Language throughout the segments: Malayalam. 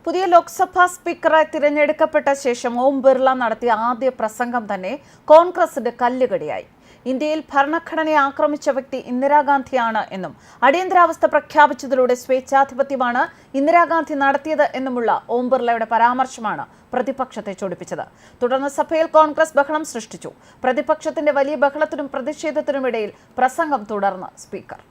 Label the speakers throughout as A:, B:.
A: പുതിയ ലോക്സഭാ സ്പീക്കറായി തിരഞ്ഞെടുക്കപ്പെട്ട ശേഷം ഓം ബിർള നടത്തിയ ആദ്യ പ്രസംഗം തന്നെ കോൺഗ്രസിന്റെ കല്ലുകടിയായി. ഇന്ത്യയിൽ ഭരണഘടനയെ ആക്രമിച്ച വ്യക്തി ഇന്ദിരാഗാന്ധിയാണ് എന്നും അടിയന്തരാവസ്ഥ പ്രഖ്യാപിച്ചതിലൂടെ സ്വേച്ഛാധിപത്യമാണ് ഇന്ദിരാഗാന്ധി നടത്തിയത് എന്നുമുള്ള ഓം ബിർളയുടെ പരാമർശമാണ് പ്രതിപക്ഷത്തെ ചൊടിപ്പിച്ചത്. തുടർന്ന് സഭയിൽ കോൺഗ്രസ് ബഹളം സൃഷ്ടിച്ചു. പ്രതിപക്ഷത്തിന്റെ വലിയ ബഹളത്തിനും പ്രതിഷേധത്തിനുമിടയിൽ പ്രസംഗം തുടർന്ന് സ്പീക്കർ.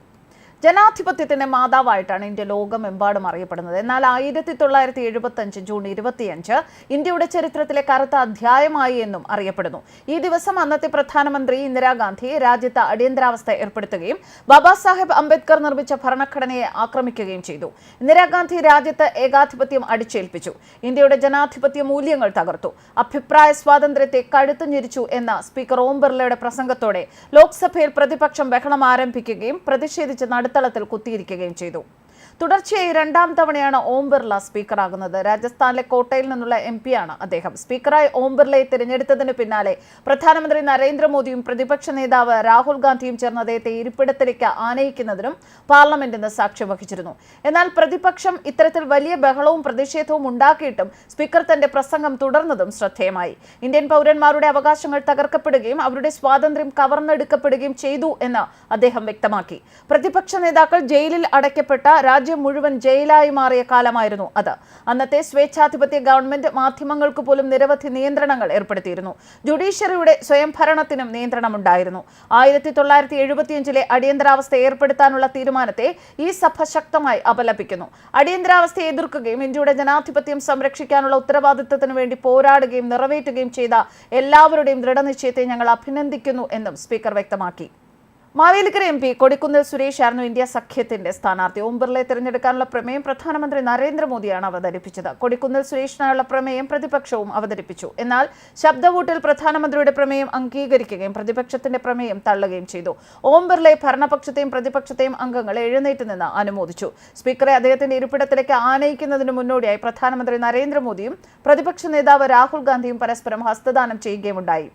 A: ജനാധിപത്യത്തിന്റെ മാതാവായിട്ടാണ് ഇന്ത്യ ലോകമെമ്പാടും അറിയപ്പെടുന്നത്. എന്നാൽ 1975 ജൂൺ 25 ഇന്ത്യയുടെ ചരിത്രത്തിലെ കറുത്ത അധ്യായമായി എന്നും അറിയപ്പെടുന്നു. ഈ ദിവസം അന്നത്തെ പ്രധാനമന്ത്രി ഇന്ദിരാഗാന്ധി രാജ്യത്ത് അടിയന്തരാവസ്ഥ ഏർപ്പെടുത്തുകയും ബാബാ സാഹേബ് അംബേദ്കർ നിർമ്മിച്ച ഭരണഘടനയെ ആക്രമിക്കുകയും ചെയ്തു. ഇന്ദിരാഗാന്ധി രാജ്യത്ത് ഏകാധിപത്യം അടിച്ചേൽപ്പിച്ചു. ഇന്ത്യയുടെ ജനാധിപത്യ മൂല്യങ്ങൾ തകർത്തു. അഭിപ്രായ സ്വാതന്ത്ര്യത്തെ കഴുത്തു ഞെരിച്ചു എന്ന സ്പീക്കർ ഓം ബിർളയുടെ പ്രസംഗത്തോടെ ലോക്സഭയിൽ പ്രതിപക്ഷം ബഹളം ആരംഭിക്കുകയും പ്രതിഷേധിച്ച് നടുത്തളത്തിൽ കുത്തിയിരിക്കുകയും ചെയ്തു. തുടർച്ചയായി രണ്ടാം തവണയാണ് ഓം ബിർള സ്പീക്കറാകുന്നത്. രാജസ്ഥാനിലെ കോട്ടയിൽ നിന്നുള്ള MP-യാണ് അദ്ദേഹം. സ്പീക്കറായി ഓം ബിർളയെ തിരഞ്ഞെടുത്തതിന് പിന്നാലെ പ്രധാനമന്ത്രി നരേന്ദ്രമോദിയും പ്രതിപക്ഷ നേതാവ് രാഹുൽ ഗാന്ധിയും ചേർന്ന് അദ്ദേഹത്തെ ഇരിപ്പിടത്തിലേക്ക് ആനയിക്കുന്നതിനും പാർലമെന്റിന് സാക്ഷ്യം വഹിച്ചിരുന്നു. എന്നാൽ പ്രതിപക്ഷം ഇത്തരത്തിൽ വലിയ ബഹളവും പ്രതിഷേധവും ഉണ്ടാക്കിയിട്ടും സ്പീക്കർ തന്റെ പ്രസംഗം തുടർന്നതും ശ്രദ്ധേയമായി. ഇന്ത്യൻ പൗരന്മാരുടെ അവകാശങ്ങൾ തകർക്കപ്പെടുകയും അവരുടെ സ്വാതന്ത്ര്യം കവർന്നെടുക്കപ്പെടുകയും ചെയ്തു എന്ന് അദ്ദേഹം വ്യക്തമാക്കി. പ്രതിപക്ഷ നേതാക്കൾ ജയിലിൽ അടയ്ക്കപ്പെട്ട രാജ്യം മുഴുവൻ ജയിലായി മാറിയ കാലമായിരുന്നു അത്. അന്നത്തെ സ്വേച്ഛാധിപത്യ ഗവൺമെന്റ് മാധ്യമങ്ങൾക്ക് പോലും നിരവധി നിയന്ത്രണങ്ങൾ ഏർപ്പെടുത്തിയിരുന്നു. ജുഡീഷ്യറിയുടെ സ്വയംഭരണത്തിനും നിയന്ത്രണമുണ്ടായിരുന്നു. 1975 അടിയന്തരാവസ്ഥ ഏർപ്പെടുത്താനുള്ള തീരുമാനത്തെ ഈ സഭ ശക്തമായി അപലപിക്കുന്നു. അടിയന്തരാവസ്ഥയെ എതിർക്കുകയും ഇന്ത്യയുടെ ജനാധിപത്യം സംരക്ഷിക്കാനുള്ള ഉത്തരവാദിത്തത്തിനു വേണ്ടി പോരാടുകയും നിറവേറ്റുകയും ചെയ്ത എല്ലാവരുടെയും ദൃഢനിശ്ചയത്തെ ഞങ്ങൾ അഭിനന്ദിക്കുന്നു എന്നും സ്പീക്കർ വ്യക്തമാക്കി. മാവേലിക്കര MP കൊടിക്കുന്നിൽ സുരേഷ് ആയിരുന്നു ഇന്ത്യ സഖ്യത്തിന്റെ സ്ഥാനാർത്ഥി. ഓം ബിർളയെ തിരഞ്ഞെടുക്കാനുള്ള പ്രമേയം പ്രധാനമന്ത്രി നരേന്ദ്രമോദിയാണ് അവതരിപ്പിച്ചത്. കൊടിക്കുന്നിൽ സുരേഷിനായുള്ള പ്രമേയം പ്രതിപക്ഷവും അവതരിപ്പിച്ചു. എന്നാൽ ശബ്ദവോട്ടിൽ പ്രധാനമന്ത്രിയുടെ പ്രമേയം അംഗീകരിക്കുകയും പ്രതിപക്ഷത്തിന്റെ പ്രമേയം തള്ളുകയും ചെയ്തു. ഓം ബിർളയെ ഭരണപക്ഷത്തെയും പ്രതിപക്ഷത്തെയും അംഗങ്ങൾ എഴുന്നേറ്റ് നിന്ന് അനുമോദിച്ചു. സ്പീക്കറെ അദ്ദേഹത്തിന്റെ ഇരിപ്പിടത്തിലേക്ക് ആനയിക്കുന്നതിന് മുന്നോടിയായി പ്രധാനമന്ത്രി നരേന്ദ്രമോദിയും പ്രതിപക്ഷ നേതാവ് രാഹുൽ ഗാന്ധിയും പരസ്പരം ഹസ്തദാനം ചെയ്യുകയുമുണ്ടായി.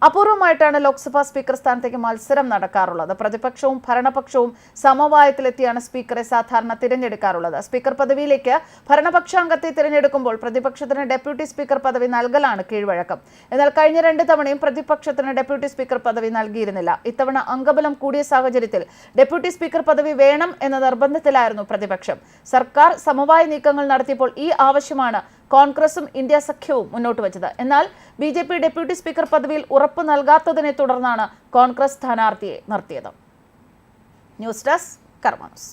A: അപൂർവമായിട്ടാണ് ലോക്സഭാ സ്പീക്കർ സ്ഥാനത്തേക്ക് മത്സരം നടക്കാറുള്ളത്. പ്രതിപക്ഷവും ഭരണപക്ഷവും സമവായത്തിലെത്തിയാണ് സ്പീക്കറെ സാധാരണ തിരഞ്ഞെടുക്കാറുള്ളത്. സ്പീക്കർ പദവിയിലേക്ക് ഭരണപക്ഷാംഗത്തെ തിരഞ്ഞെടുക്കുമ്പോൾ പ്രതിപക്ഷത്തിന് ഡെപ്യൂട്ടി സ്പീക്കർ പദവി നൽകലാണ് കീഴ്വഴക്കം. എന്നാൽ കഴിഞ്ഞ 2 തവണയും പ്രതിപക്ഷത്തിന് ഡെപ്യൂട്ടി സ്പീക്കർ പദവി നൽകിയിരുന്നില്ല. ഇത്തവണ അംഗബലം കൂടിയ സാഹചര്യത്തിൽ ഡെപ്യൂട്ടി സ്പീക്കർ പദവി വേണം എന്ന നിർബന്ധത്തിലായിരുന്നു പ്രതിപക്ഷം. സർക്കാർ സമവായ നീക്കങ്ങൾ നടത്തിയപ്പോൾ ഈ ആവശ്യമാണ് കോൺഗ്രസും ഇന്ത്യ സഖ്യവും മുന്നോട്ട് വച്ചത്. എന്നാൽ BJP ഡെപ്യൂട്ടി സ്പീക്കർ പദവിയിൽ ഉറപ്പ് നൽകാത്തതിനെ തുടർന്നാണ് കോൺഗ്രസ് സ്ഥാനാർത്ഥിയെ നിർത്തിയത്. ന്യൂസ് ഡെസ്ക് കർമ്മ ന്യൂസ്.